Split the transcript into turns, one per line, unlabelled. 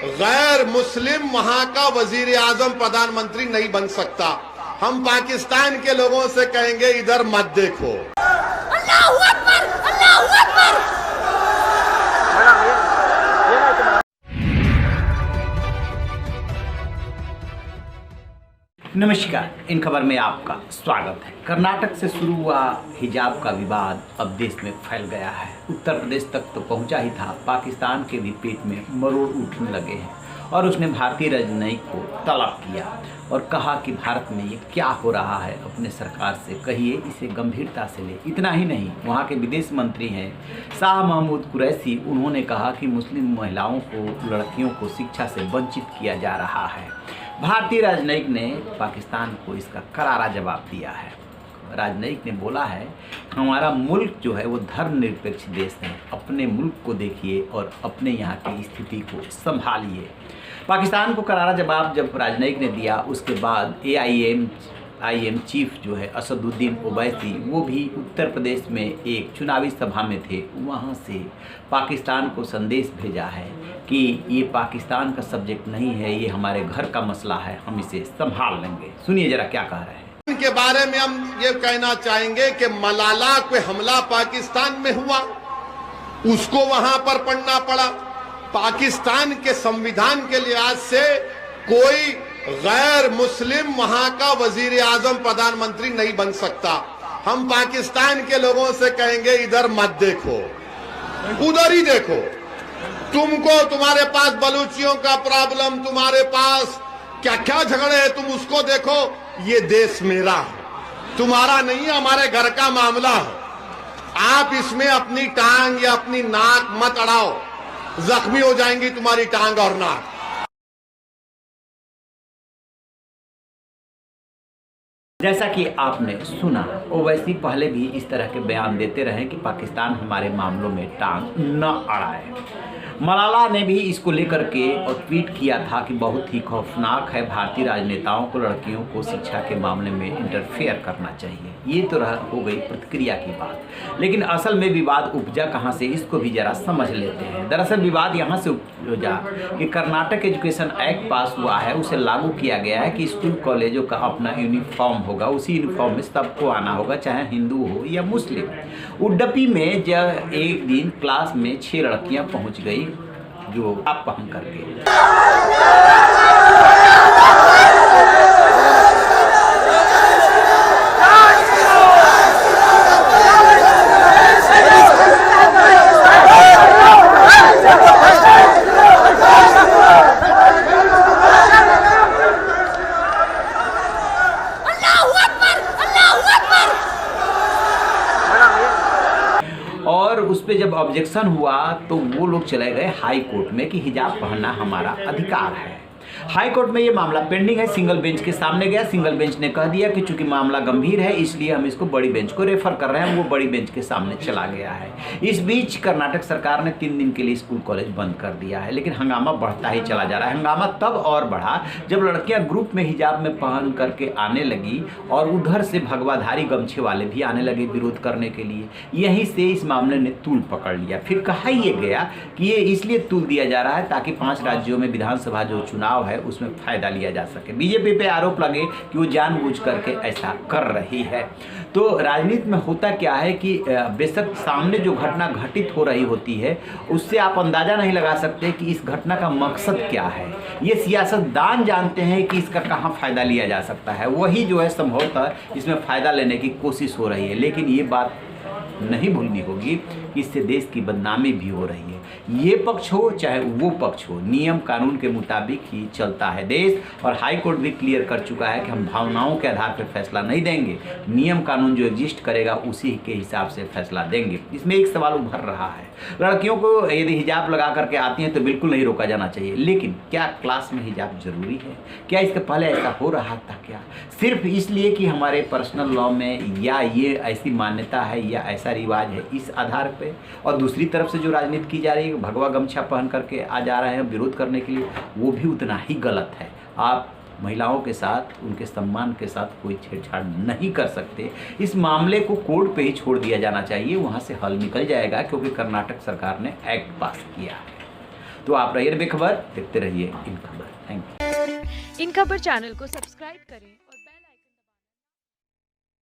गैर मुस्लिम वहां का वजीर आजम प्रधानमंत्री नहीं बन सकता। हम पाकिस्तान के लोगों से कहेंगे इधर मत देखो।
अल्लाहू अकबर, अल्लाहू अकबर।
नमस्कार, इन खबर में आपका स्वागत है। कर्नाटक से शुरू हुआ हिजाब का विवाद अब देश में फैल गया है। उत्तर प्रदेश तक तो पहुंचा ही था, पाकिस्तान के भी पेट में मरोड़ उठने लगे हैं और उसने भारतीय राजनयिक को तलब किया और कहा कि भारत में ये क्या हो रहा है, अपने सरकार से कहिए, इसे गंभीरता से ले। इतना ही नहीं, वहाँ के विदेश मंत्री हैं शाह महमूद कुरैशी, उन्होंने कहा कि मुस्लिम महिलाओं को, लड़कियों को शिक्षा से वंचित किया जा रहा है। भारतीय राजनयिक ने पाकिस्तान को इसका करारा जवाब दिया है। राजनयिक ने बोला है, हमारा मुल्क जो है वो धर्मनिरपेक्ष देश है, अपने मुल्क को देखिए और अपने यहाँ की स्थिति को संभालिए। पाकिस्तान को करारा जवाब जब राजनयिक ने दिया, उसके बाद AIM चीफ जो है असदुद्दीन ओवैसी, वो भी उत्तर प्रदेश में एक चुनावी सभा में थे, वहाँ से पाकिस्तान को संदेश भेजा है कि ये पाकिस्तान का सब्जेक्ट नहीं है, ये हमारे घर का मसला है, हम इसे संभाल लेंगे। सुनिए जरा क्या कह रहे हैं।
इनके बारे में हम ये कहना चाहेंगे कि मलाला पे हमला पाकिस्तान में हुआ, उसको वहां पर पढ़ना पड़ा। पाकिस्तान के संविधान के लिहाज से कोई गैर मुस्लिम वहां का वजीर आजम प्रधानमंत्री नहीं बन सकता। हम पाकिस्तान के लोगों से कहेंगे इधर मत देखो, उधर ही देखो। तुमको, तुम्हारे पास बलूचियों का प्रॉब्लम, तुम्हारे पास क्या क्या झगड़े हैं, तुम उसको देखो। ये देश मेरा है, तुम्हारा नहीं है, हमारे घर का मामला है। आप इसमें अपनी टांग या अपनी नाक मत अड़ाओ, जख्मी हो जाएंगी तुम्हारी टांग और नाक।
जैसा कि आपने सुना, ओवैसी पहले भी इस तरह के बयान देते रहे कि पाकिस्तान हमारे मामलों में टांग न अड़ाए। मलाला ने भी इसको लेकर के और ट्वीट किया था कि बहुत ही खौफनाक है, भारतीय राजनेताओं को लड़कियों को शिक्षा के मामले में इंटरफेयर करना चाहिए। ये तो हो गई प्रतिक्रिया की बात, लेकिन असल में विवाद उपजा कहाँ से, इसको भी जरा समझ लेते हैं। दरअसल विवाद यहाँ से उपजा कि कर्नाटक एजुकेशन एक्ट पास हुआ है, उसे लागू किया गया है कि स्कूल कॉलेजों का अपना यूनिफॉर्म होगा, उसी यूनिफॉर्म में सबको आना होगा, चाहे हिंदू हो या मुस्लिम। उडुपी में जब एक दिन क्लास में 6 लड़कियां पहुंच गई जो आप पहन करके। और उस पर जब ऑब्जेक्शन हुआ तो वो लोग चले गए हाई कोर्ट में कि हिजाब पहनना हमारा अधिकार है। हाई कोर्ट में ये मामला पेंडिंग है, सिंगल बेंच के सामने गया। सिंगल बेंच ने कह दिया कि चूंकि मामला गंभीर है इसलिए हम इसको बड़ी बेंच को रेफर कर रहे हैं। वो बड़ी बेंच के सामने चला गया है। इस बीच कर्नाटक सरकार ने 3 दिन के लिए स्कूल कॉलेज बंद कर दिया है, लेकिन हंगामा बढ़ता ही चला जा रहा है। हंगामा तब और बढ़ा जब लड़कियां ग्रुप में हिजाब में पहन करके आने लगी और उधर से भगवाधारी गमछे वाले भी आने लगे विरोध करने के लिए। यहीं से इस मामले ने तूल पकड़ लिया। फिर कहा यह गया कि ये इसलिए तूल दिया जा रहा है ताकि 5 राज्यों में विधानसभा जो चुनाव है उसमें फायदा लिया जा सके। बीजेपी पे आरोप लगे कि वो जानबूझ करके ऐसा कर रही है। तो राजनीति में होता क्या है कि बेशक सामने जो घटना घटित हो रही होती है उससे आप अंदाजा नहीं लगा सकते कि इस घटना का मकसद क्या है। ये सियासतदान जानते हैं कि इसका कहाँ फायदा लिया जा सकता है, वही जो है संभवतः इसमें फायदा लेने की कोशिश हो रही है। लेकिन ये बात नहीं भूलनी होगी कि इससे देश की बदनामी भी हो रही है। ये पक्ष हो चाहे वो पक्ष हो, नियम कानून के मुताबिक ही चलता है देश। और हाई कोर्ट भी क्लियर कर चुका है कि हम भावनाओं के आधार पर फैसला नहीं देंगे, नियम कानून जो एग्जिस्ट करेगा उसी के हिसाब से फैसला देंगे। इसमें एक सवाल उभर रहा है, लड़कियों को यदि हिजाब लगा करके आती हैं तो बिल्कुल नहीं रोका जाना चाहिए, लेकिन क्या क्लास में हिजाब जरूरी है? क्या इसके पहले ऐसा हो रहा था क्या? सिर्फ इसलिए कि हमारे पर्सनल लॉ में या ये ऐसी मान्यता है या ऐसा रिवाज है, इस आधार पे? और दूसरी तरफ से जो राजनीति की जा रही है, भगवा गमछा पहन करके आ जा रहे हैं विरोध करने के लिए, वो भी उतना ही गलत है। आप महिलाओं के साथ, उनके सम्मान के साथ कोई छेड़छाड़ नहीं कर सकते। इस मामले को कोर्ट पे ही छोड़ दिया जाना चाहिए, वहाँ से हल निकल जाएगा, क्योंकि कर्नाटक सरकार ने एक्ट पास किया है। तो आप रहिए बेखबर, देखते रहिए इन खबर। Thank you.
इन खबर चैनल को सब्सक्राइब करें।